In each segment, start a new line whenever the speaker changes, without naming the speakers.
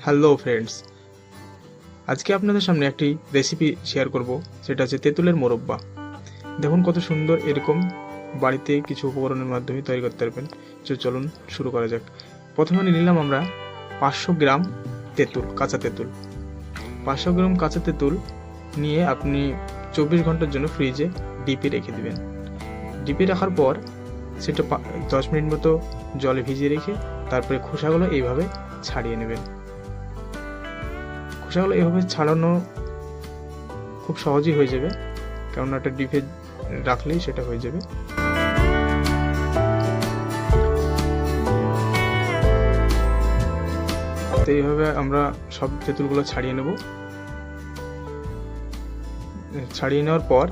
Hello friends, আজকে আপনাদের সামনে একটি রেসিপি শেয়ার করব, সেটা হচ্ছে তেঁতুলের মোরব্বা। দেখুন কত সুন্দর, এরকম বাড়িতে কিছু উপকরণের মাধ্যমে তৈরি করতে পারবেন। চলুন শুরু করা যাক। প্রথমে নিলাম আমরা 500 গ্রাম তেঁতুল, কাঁচা তেঁতুল। 500 গ্রাম কাঁচা তেঁতুল নিয়ে আপনি 24 ঘন্টার জন্য ফ্রিজে ডিপে রেখে দেবেন। ডিপে রাখার পর সেটা 10 মিনিট মতো জলে ভিজিয়ে রেখে তারপরে খোসাগুলো এইভাবে ছাড়িয়ে নেবেন। খোসাগুলো এভাবে ছাড়ানো খুব সহজেই হয়ে যাবে, কারণ একটা ডিপে রাখলেই সেটা হয়ে যাবে। তো এইভাবে আমরা সব তেঁতুলগুলো ছাড়িয়ে নেব। ছাড়িয়ে নেওয়ার পর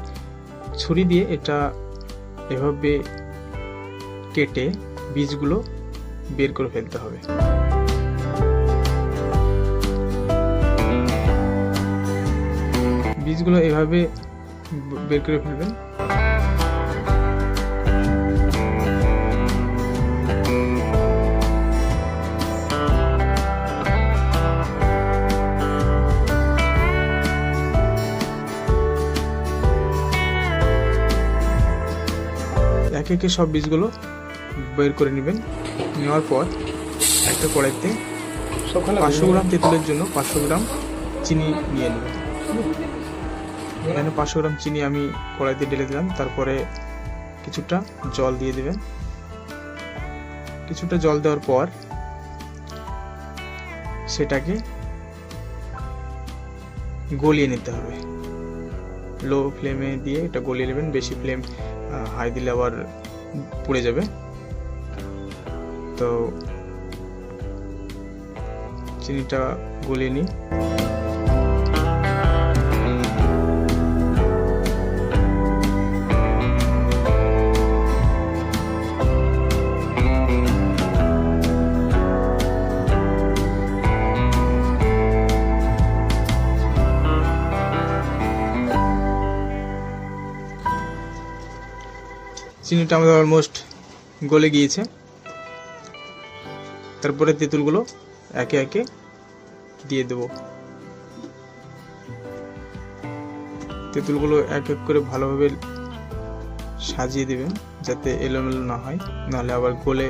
ছুরি দিয়ে এটা এভাবে কেটে বীজগুলো বের করে ফেলতে হবে। বীজগুলো এভাবে বের করে ফেলবেন। একে একে সব বীজগুলো বের করে নেবেন। নেওয়ার পর একটা কড়াইতে 500 গ্রাম তেঁতুলের জন্য 500 গ্রাম চিনি নিয়ে নেবেন। এখানে 500 গ্রাম চিনি আমি কড়াইতে ঢেলে দিলাম। তারপরে কিছুটা জল দিয়ে দেবেন। কিছুটা জল দেওয়ার পর সেটাকে গলিয়ে নিতে হবে। লো ফ্লেমে দিয়ে এটা গলিয়ে নেবেন। বেশি ফ্লেম হাই দিলে আবার পুড়ে যাবে। তো চিনিটা গলিয়ে নিই। চিনিটা আমাদের অলমোস্ট গলে গিয়েছে। তারপরে তেঁতুলগুলো একে একে দিয়ে দেব। তেঁতুলগুলো এক এক করে ভালোভাবে সাজিয়ে দেবেন, যাতে এলোমেলো না হয়, নাহলে আবার গলে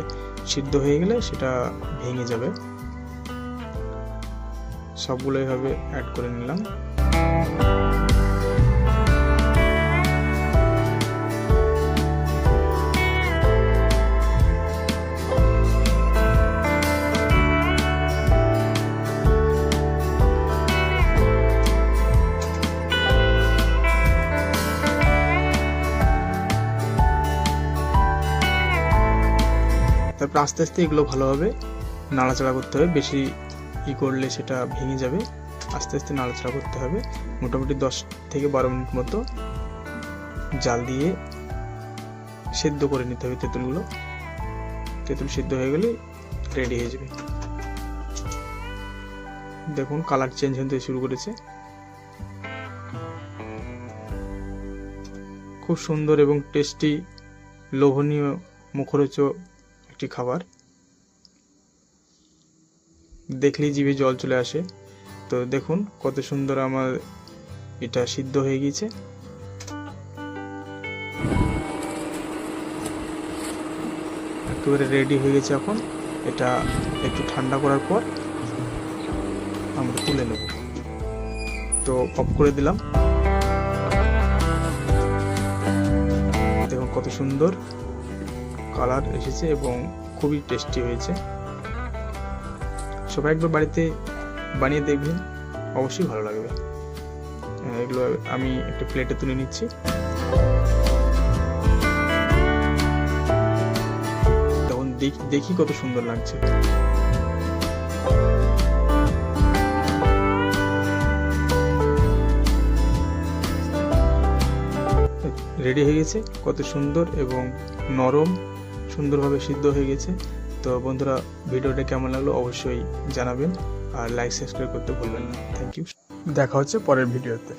সিদ্ধ হয়ে গেলে সেটা ভেঙে যাবে। সবগুলো এভাবে অ্যাড করে নিলাম। তারপর আস্তে আস্তে এগুলো ভালোভাবে নাড়াচাড়া করতে হবে। বেশি করলে সেটা ভেঙে যাবে। আস্তে আস্তে নাড়াচাড়া করতে হবে। মোটামুটি 10 থেকে 12 মিনিট মতো জাল দিয়ে সেদ্ধ করে নিতে হবে তেঁতুলগুলো। তেঁতুল সেদ্ধ হয়ে গেলে রেডি হয়ে যাবে। দেখুন কালার চেঞ্জ হতে শুরু করেছে। খুব সুন্দর এবং টেস্টি, লোভনীয়, মুখরোচক একটি খাবার। দেখলেই জিভে জল চলে আসে। তো দেখুন কত সুন্দর আমার এটা সিদ্ধ হয়ে গিয়েছে। একেবারে রেডি হয়ে গেছে। এখন এটা একটু ঠান্ডা করার পর আমরা তুলে নেব। তো অফ করে দিলাম। দেখুন কত সুন্দর কালার এসেছে এবং খুবই টেস্টি হয়েছে। সবাই একবার বাড়িতে বানিয়ে দেখবেন, অবশ্যই ভালো লাগবে। এগুলো আমি একটা প্লেটে তুলে নিচ্ছি। তখন দেখি কত সুন্দর লাগছে। রেডি হয়ে গেছে। কত সুন্দর এবং নরম, সুন্দরভাবে সিদ্ধ হয়ে গেছে। তো বন্ধুরা, ভিডিওটা কেমন লাগলো অবশ্যই জানাবেন, আর লাইক সাবস্ক্রাইব করতে ভুলবেন না। Thank you. দেখা হচ্ছে পরের ভিডিওতে।